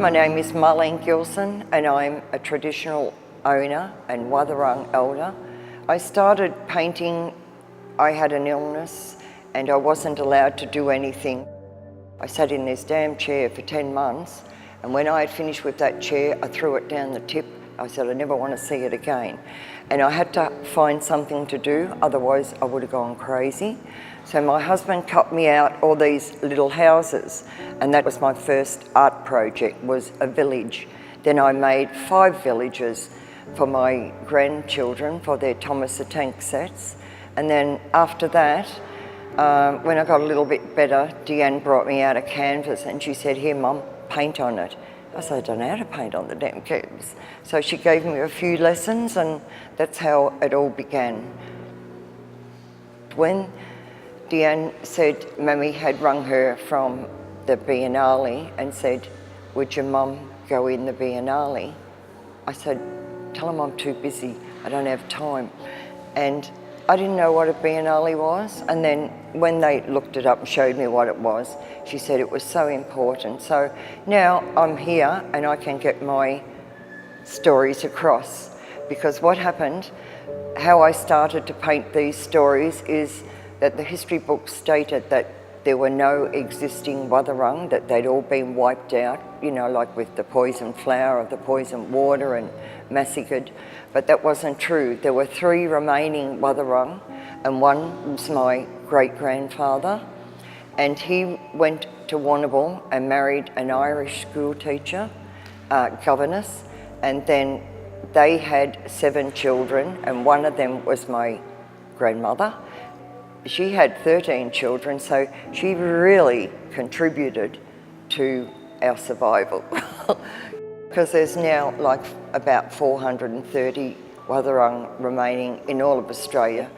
My name is Marlene Gilson and I'm a traditional owner and Wadawurrung elder. I started painting, I had an illness and I wasn't allowed to do anything. I sat in this damn chair for 10 months and when I had finished with that chair, I threw it down the tip. I said, I never want to see it again. And I had to find something to do, otherwise I would have gone crazy. So my husband cut me out all these little houses, and that was my first art project, was a village. Then I made 5 villages for my grandchildren for their Thomas the Tank sets. And then after that, when I got a little bit better, Deanne brought me out a canvas and she said, here Mum, paint on it. I said, I don't know how to paint on the damn canvas. So she gave me a few lessons and that's how it all began. When Deanne said Mummy had rung her from the Biennale and said, would your mum go in the Biennale? I said, tell them I'm too busy, I don't have time. And I didn't know what a Biennale was, and then when they looked it up and showed me what it was, she said it was so important. So now I'm here and I can get my stories across, because what happened, how I started to paint these stories is that the history books stated that there were no existing Wathaurung, that they'd all been wiped out, you know, like with the poisoned flower or the poisoned water and massacred. But that wasn't true. There were 3 remaining Wathaurung, and one was my great-grandfather. And he went to Warrnambool and married an Irish school teacher, governess, and then they had 7 children, and one of them was my grandmother. She had 13 children, so she really contributed to our survival. Because there's now like about 430 Wathaurung remaining in all of Australia.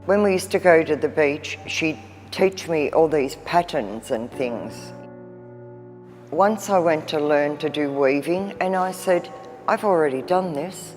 When we used to go to the beach, she'd teach me all these patterns and things. Once I went to learn to do weaving and I said, I've already done this.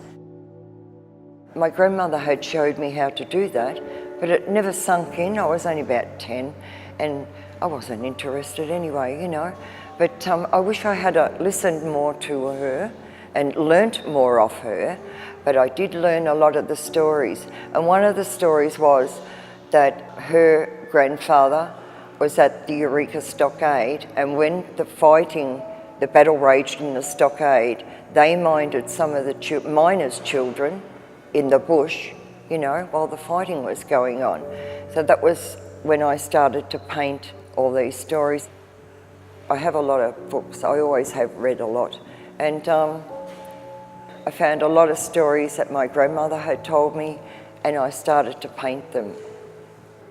My grandmother had showed me how to do that, but it never sunk in. I was only about 10 and I wasn't interested anyway, you know. But I wish I had listened more to her and learnt more off her, but I did learn a lot of the stories. And one of the stories was that her grandfather was at the Eureka Stockade, and when the battle raged in the stockade, they minded some of the miners' children in the bush, you know, while the fighting was going on. So that was when I started to paint all these stories. I have a lot of books, I always have read a lot. And I found a lot of stories that my grandmother had told me and I started to paint them.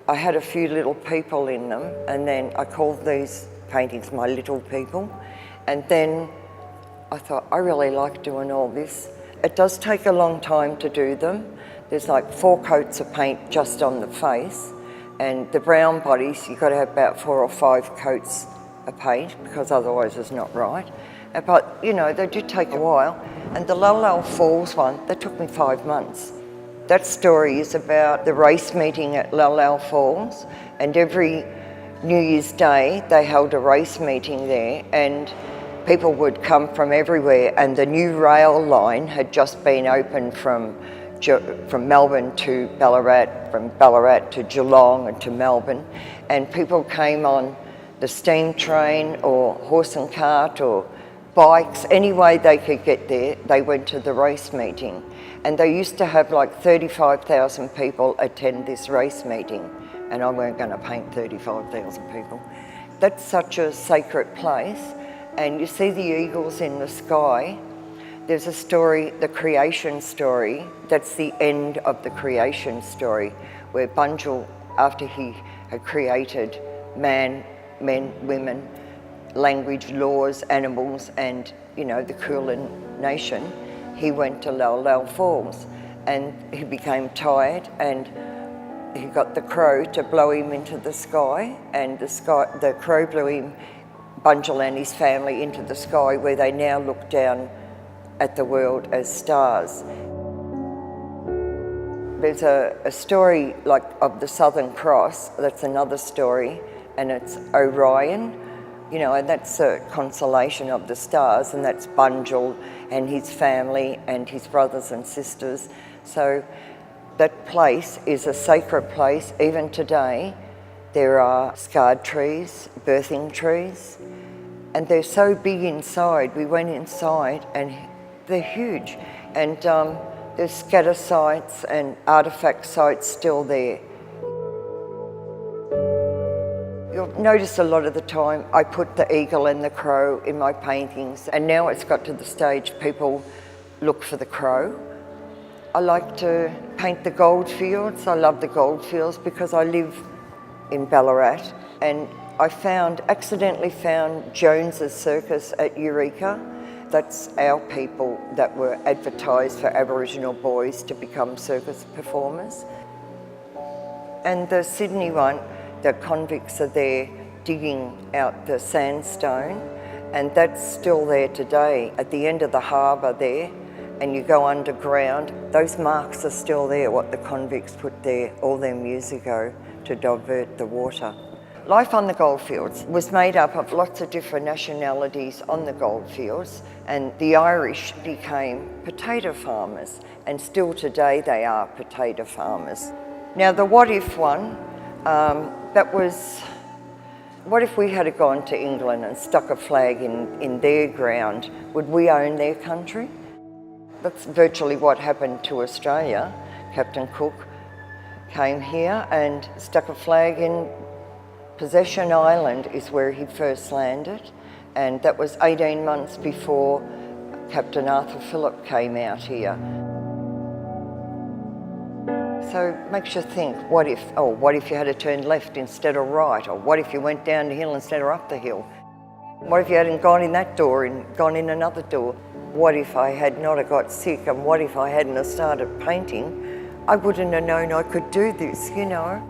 I had a few little people in them and then I called these paintings my little people. And then I thought, I really like doing all this. It does take a long time to do them. There's like 4 coats of paint just on the face, and the brown bodies, you've got to have about 4 or 5 coats of paint because otherwise it's not right. But you know, they did take a while. And the Lull Falls one, that took me 5 months. That story is about the race meeting at Lull Falls, and every New Year's Day they held a race meeting there, and people would come from everywhere, and the new rail line had just been opened from Melbourne to Ballarat, from Ballarat to Geelong and to Melbourne, and people came on the steam train or horse and cart or bikes, any way they could get there, they went to the race meeting. And they used to have like 35,000 people attend this race meeting, and I weren't going to paint 35,000 people. That's such a sacred place. And you see the eagles in the sky. There's a story, the creation story, that's the end of the creation story, where Bunjil, after he had created man, men, women, language, laws, animals, and, you know, the Kulin nation, he went to Lull Falls and he became tired and he got the crow to blow him into the sky, and the crow blew him, Bunjil and his family, into the sky, where they now look down at the world as stars. There's a story like of the Southern Cross, that's another story, and it's Orion, You know, and that's a constellation of the stars, and that's Bunjil and his family and his brothers and sisters. So that place is a sacred place. Even today, there are scarred trees, birthing trees, and they're so big inside. We went inside and they're huge. And there's scatter sites and artefact sites still there. You'll notice a lot of the time I put the eagle and the crow in my paintings, and now it's got to the stage people look for the crow. I like to paint the Goldfields. I love the Goldfields because I live in Ballarat, and I accidentally found Jones's Circus at Eureka. That's our people that were advertised for Aboriginal boys to become circus performers. And the Sydney one, the convicts are there digging out the sandstone, and that's still there today at the end of the harbour there, and you go underground. Those marks are still there, what the convicts put there all them years ago to divert the water. Life on the Goldfields was made up of lots of different nationalities on the Goldfields, and the Irish became potato farmers, and still today they are potato farmers. Now the what if one, that was, what if we had gone to England and stuck a flag in their ground? Would we own their country? That's virtually what happened to Australia. Captain Cook came here and stuck a flag in Possession Island is where he first landed, and that was 18 months before Captain Arthur Phillip came out here. So it makes you think, what if you had to turn left instead of right? Or what if you went down the hill instead of up the hill? What if you hadn't gone in that door and gone in another door? What if I had not have got sick, and what if I hadn't have started painting? I wouldn't have known I could do this, you know.